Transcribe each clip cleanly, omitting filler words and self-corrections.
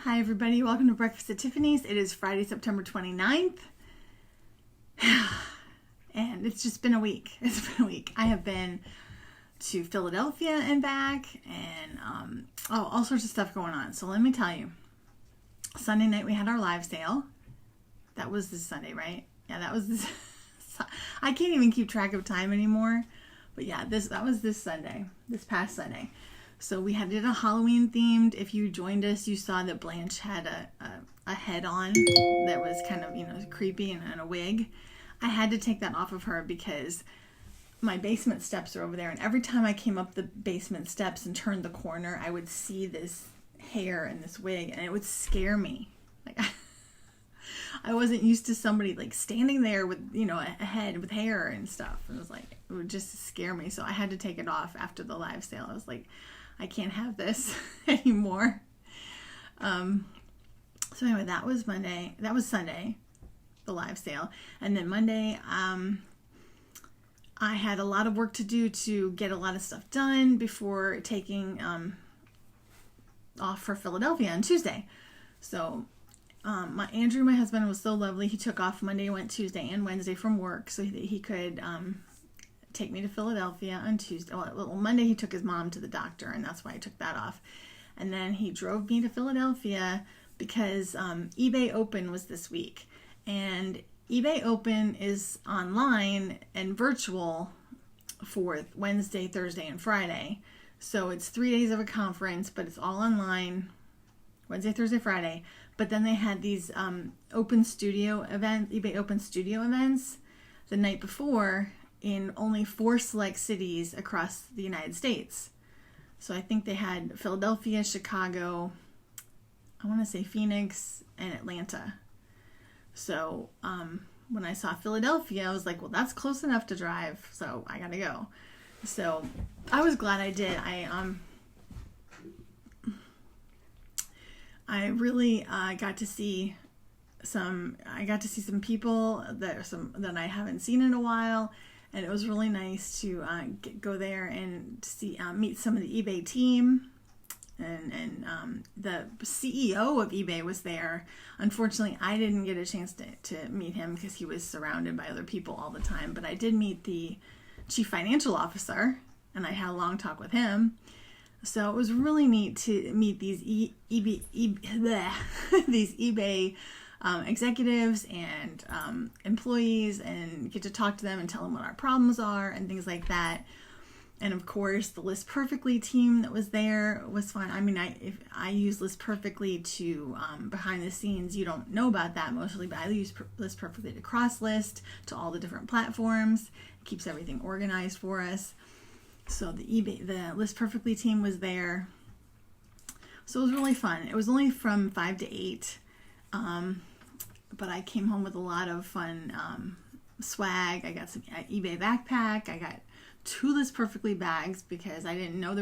Hi everybody, welcome to Breakfast at Tiffany's. It is Friday, September 29th. And it's just been a week. I have been to Philadelphia and back and all sorts of stuff going on. So let me tell you. Sunday night we had our live sale. That was this Sunday, right? Yeah, that was this. I can't even keep track of time anymore. But yeah, that was this past Sunday. So we did a Halloween themed. If you joined us, you saw that Blanche had a head on that was kind of, creepy and a wig. I had to take that off of her because my basement steps are over there. And every time I came up the basement steps and turned the corner, I would see this hair and this wig and it would scare me. Like I wasn't used to somebody like standing there with, a head with hair and stuff. And it would just scare me. So I had to take it off after the live sale. I was like, I can't have this anymore. So anyway, that was Sunday, the live sale. And then Monday, I had a lot of work to do to get a lot of stuff done before taking off for Philadelphia on Tuesday. So Andrew, my husband, was so lovely. He took off Monday, went Tuesday and Wednesday from work so that he could take me to Philadelphia on Tuesday. Well, Monday he took his mom to the doctor, and that's why I took that off. And then he drove me to Philadelphia because eBay Open was this week. And eBay Open is online and virtual for Wednesday, Thursday, and Friday. So it's 3 days of a conference, but it's all online, Wednesday, Thursday, Friday. But then they had these Open Studio events, eBay Open Studio events the night before in only 4 select cities across the United States. So I think they had Philadelphia, Chicago, I want to say Phoenix, and Atlanta. So when I saw Philadelphia, I was like, well, that's close enough to drive, so I gotta go. So I was glad I did. I really got to see some people that I haven't seen in a while. And it was really nice to go there and see meet some of the eBay team, and the CEO of eBay was there. Unfortunately, I didn't get a chance to meet him because he was surrounded by other people all the time. But I did meet the chief financial officer, and I had a long talk with him. So it was really neat to meet these eBay executives and employees and get to talk to them and tell them what our problems are and things like that. And of course, the List Perfectly team that was there was fun. I mean, I use List Perfectly to behind the scenes. You don't know about that mostly, but I use List Perfectly to cross list to all the different platforms. It keeps everything organized for us. So the List Perfectly team was there. So it was really fun. It was only from 5 to 8. But I came home with a lot of fun swag. I got some eBay backpack. I got 2 List Perfectly bags because I didn't know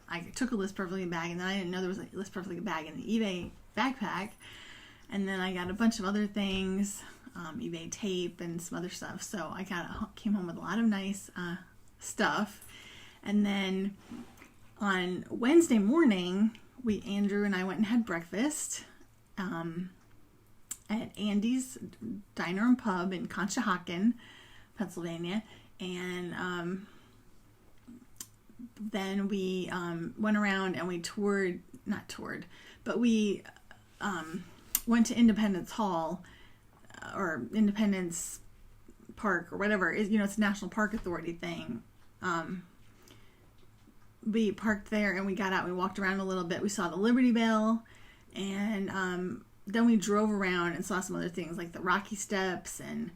I took a List Perfectly bag and then I didn't know there was a List Perfectly bag in the eBay backpack. And then I got a bunch of other things, eBay tape and some other stuff. So I came home with a lot of nice stuff. And then on Wednesday morning, Andrew and I went and had breakfast at Andy's Diner and Pub in Conshohocken, Pennsylvania. And then we went around and we we went to Independence Hall or Independence Park or whatever. It's a National Park Authority thing. We parked there and we got out. We walked around a little bit. We saw the Liberty Bell, and then we drove around and saw some other things like the Rocky Steps and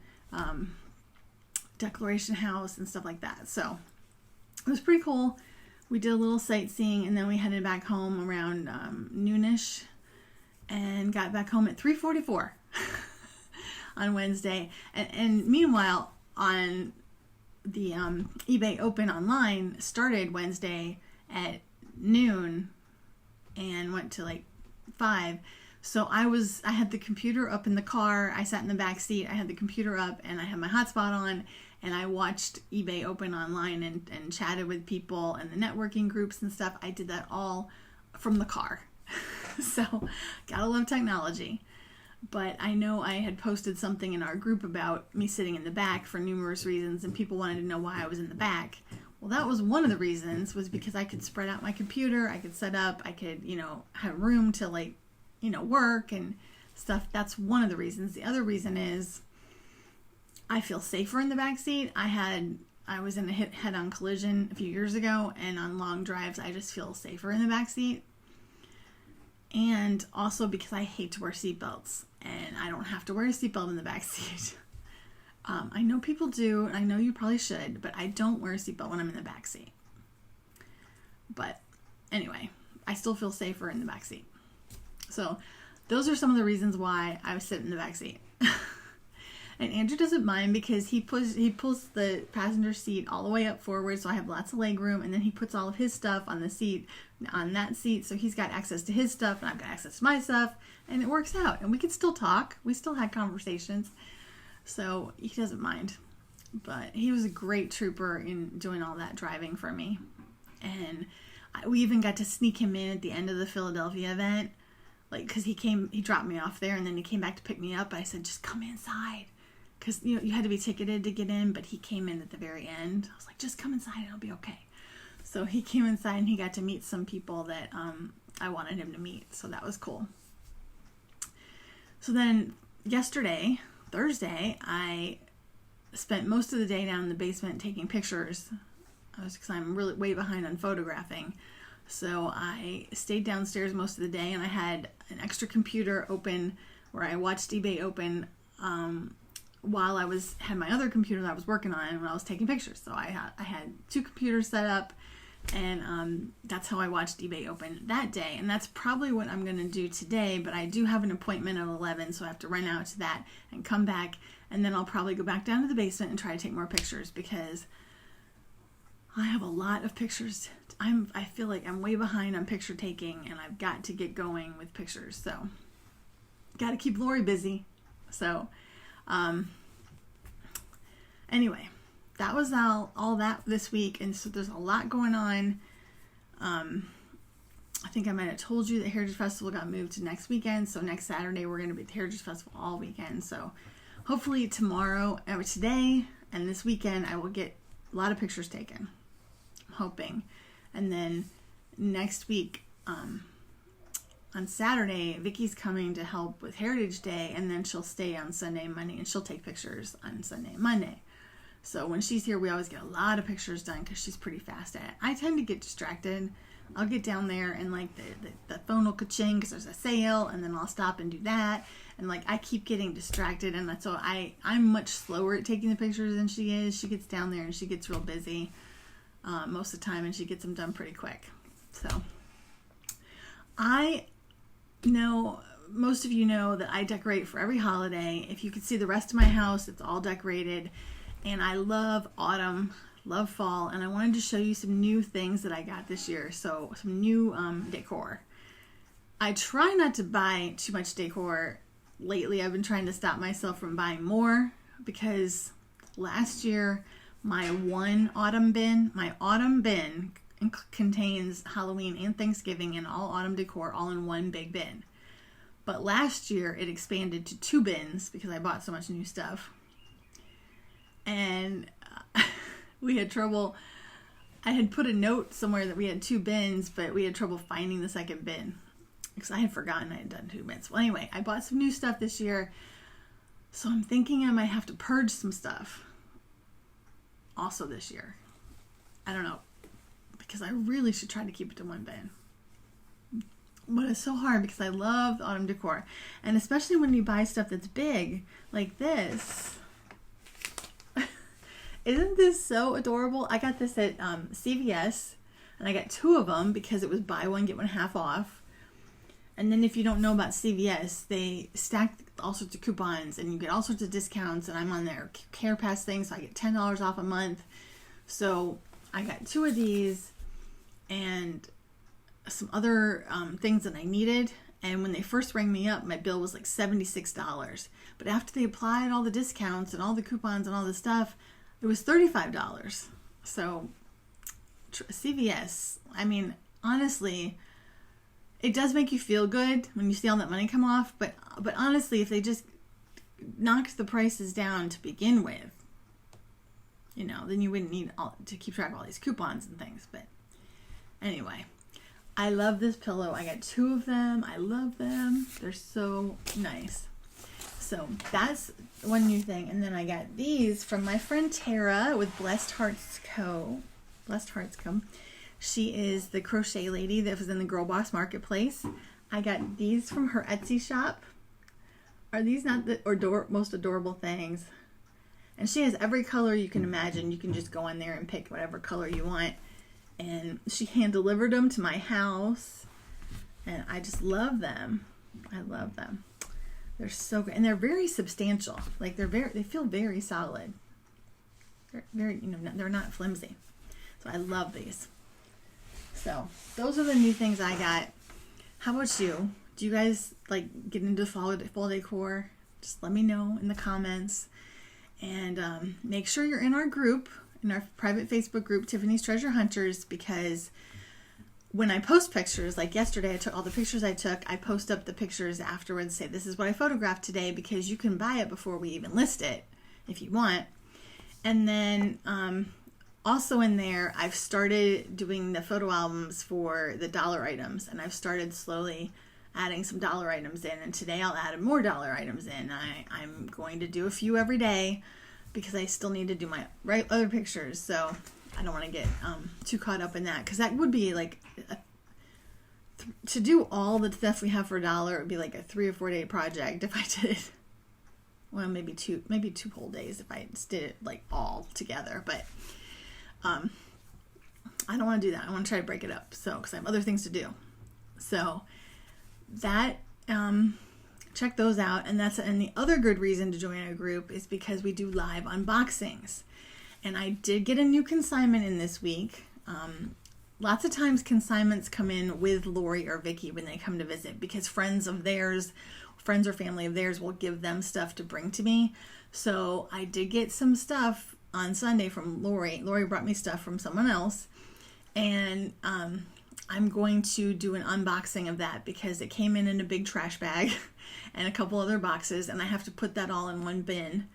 Declaration House and stuff like that. So it was pretty cool. We did a little sightseeing and then we headed back home around noonish and got back home at 3:44 on Wednesday. And meanwhile, on the eBay Open online started Wednesday at noon and went to like 5. So I had the computer up in the car. I sat in the back seat. I had the computer up and I had my hotspot on, and I watched eBay Open online and chatted with people and the networking groups and stuff. I did that all from the car. So, gotta love technology. But I know I had posted something in our group about me sitting in the back for numerous reasons, and people wanted to know why I was in the back. Well, that was one of the reasons, was because I could spread out my computer, I could set up, I could, have room to work and stuff. That's one of the reasons. The other reason is I feel safer in the back seat. I was in a head-on collision a few years ago, and on long drives, I just feel safer in the back seat. And also because I hate to wear seatbelts, and I don't have to wear a seatbelt in the back seat. I know people do, and I know you probably should, but I don't wear a seatbelt when I'm in the back seat. But anyway, I still feel safer in the back seat. So those are some of the reasons why I was sitting in the back seat. And Andrew doesn't mind because he pulls the passenger seat all the way up forward, so I have lots of leg room, and then he puts all of his stuff on that seat, so he's got access to his stuff, and I've got access to my stuff, and it works out. And we can still talk. We still had conversations, so he doesn't mind. But he was a great trooper in doing all that driving for me. And we even got to sneak him in at the end of the Philadelphia event, because he dropped me off there, and then he came back to pick me up. I said, just come inside. Because, you had to be ticketed to get in, but he came in at the very end. I was like, just come inside and it'll be okay. So he came inside and he got to meet some people that I wanted him to meet. So that was cool. So then yesterday, Thursday, I spent most of the day down in the basement taking pictures. Because I'm really way behind on photographing. So I stayed downstairs most of the day, and I had an extra computer open where I watched eBay open while I had my other computer that I was working on when I was taking pictures. So I had two computers set up, and that's how I watched eBay open that day. And that's probably what I'm going to do today, but I do have an appointment at 11, so I have to run out to that and come back, and then I'll probably go back down to the basement and try to take more pictures, because I have a lot of pictures. I feel like I'm way behind on picture taking, and I've got to get going with pictures. So, got to keep Lori busy. So, anyway, that was all that this week, and so there's a lot going on. I think I might have told you that Heritage Festival got moved to next weekend, so next Saturday we're going to be at the Heritage Festival all weekend. So, hopefully today, and this weekend I will get a lot of pictures taken. I'm hoping. And then next week, on Saturday, Vicky's coming to help with Heritage Day, and then she'll stay on Sunday and Monday, and she'll take pictures on Sunday and Monday. So when she's here, we always get a lot of pictures done because she's pretty fast at it. I tend to get distracted. I'll get down there, and the phone will ka-ching because there's a sale, and then I'll stop and do that. And I keep getting distracted, and so I'm much slower at taking the pictures than she is. She gets down there and she gets real busy most of the time, and she gets them done pretty quick. So I know most of you know that I decorate for every holiday. If you could see the rest of my house, it's all decorated, and I love autumn, love fall, and I wanted to show you some new things that I got this year. So some new decor. I try not to buy too much decor lately. I've been trying to stop myself from buying more, because last year my autumn bin contains Halloween and Thanksgiving and all autumn decor all in one big bin. But last year it expanded to 2 bins because I bought so much new stuff. And we had trouble. I had put a note somewhere that we had 2 bins, but we had trouble finding the second bin because I had forgotten I had done 2 bins. Well, anyway, I bought some new stuff this year, so I'm thinking I might have to purge some stuff also this year. I don't know, because I really should try to keep it to 1 bin. But it's so hard because I love autumn decor, and especially when you buy stuff that's big like this. Isn't this so adorable? I got this at CVS, and I got 2 of them because it was buy one get one half off. And then if you don't know about CVS, they stack all sorts of coupons, and you get all sorts of discounts, and I'm on their Care Pass thing, so I get $10 off a month. So I got 2 of these and some other things that I needed. And when they first rang me up, my bill was like $76. But after they applied all the discounts and all the coupons and all the stuff, it was $35. So CVS, I mean, honestly, it does make you feel good when you see all that money come off, but honestly, if they just knocked the prices down to begin with, you know, then you wouldn't need to keep track of all these coupons and things. But anyway, I love this pillow. I got 2 of them. I love them. They're so nice. So that's one new thing. And then I got these from my friend Tara with Blessed Hearts Co. She is the crochet lady that was in the Girl Boss Marketplace. I got these from her Etsy shop. Are these not the most adorable things? And she has every color you can imagine. You can just go in there and pick whatever color you want. And she hand delivered them to my house. And I just love them. I love them. They're so good. And they're very substantial. Like they feel very solid. They're very, you know, they're not flimsy. So I love these. So those are the new things I got. How about you? Do you guys like get into fall decor? Just let me know in the comments. And make sure you're in our group, in our private Facebook group, Tiffany's Treasure Hunters, because when I post pictures, like yesterday I took all the pictures I took, I post up the pictures afterwards, say this is what I photographed today, because you can buy it before we even list it if you want. And then also in there, I've started doing the photo albums for the dollar items, and I've started slowly adding some dollar items in, and today I'll add more dollar items in. I'm going to do a few every day because I still need to do my other pictures, so I don't want to get too caught up in that, because that would be like to do all the stuff we have for $1, it would be like a 3 or 4 day project if I did it. Well, maybe two whole days if I did it like all together, but I don't want to do that. I want to try to break it up, so because I have other things to do. So that check those out. And the other good reason to join our group is because we do live unboxings. And I did get a new consignment in this week. Lots of times consignments come in with Lori or Vicky when they come to visit, because friends or family of theirs will give them stuff to bring to me. So I did get some stuff on Sunday from Lori. Lori brought me stuff from someone else, and I'm going to do an unboxing of that because it came in a big trash bag and a couple other boxes, and I have to put that all in one bin.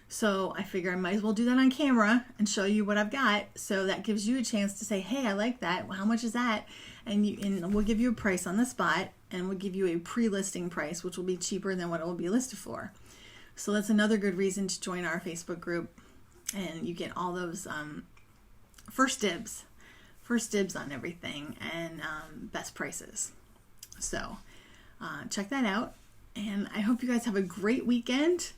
So I figure I might as well do that on camera and show you what I've got. So that gives you a chance to say, hey, I like that. Well, how much is that? And we'll give you a price on the spot, and we'll give you a pre-listing price, which will be cheaper than what it will be listed for. So that's another good reason to join our Facebook group, and you get all those first dibs on everything, and best prices. So check that out, and I hope you guys have a great weekend.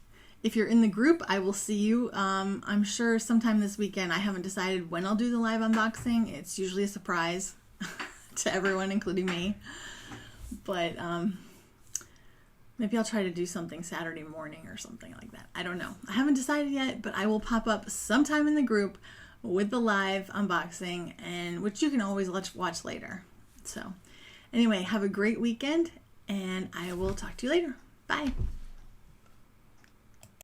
If you're in the group, I will see you, I'm sure sometime this weekend. I haven't decided when I'll do the live unboxing. It's usually a surprise to everyone, including me. But maybe I'll try to do something Saturday morning or something like that. I don't know. I haven't decided yet, but I will pop up sometime in the group with the live unboxing, and which you can always watch later. So anyway, have a great weekend, and I will talk to you later. Bye.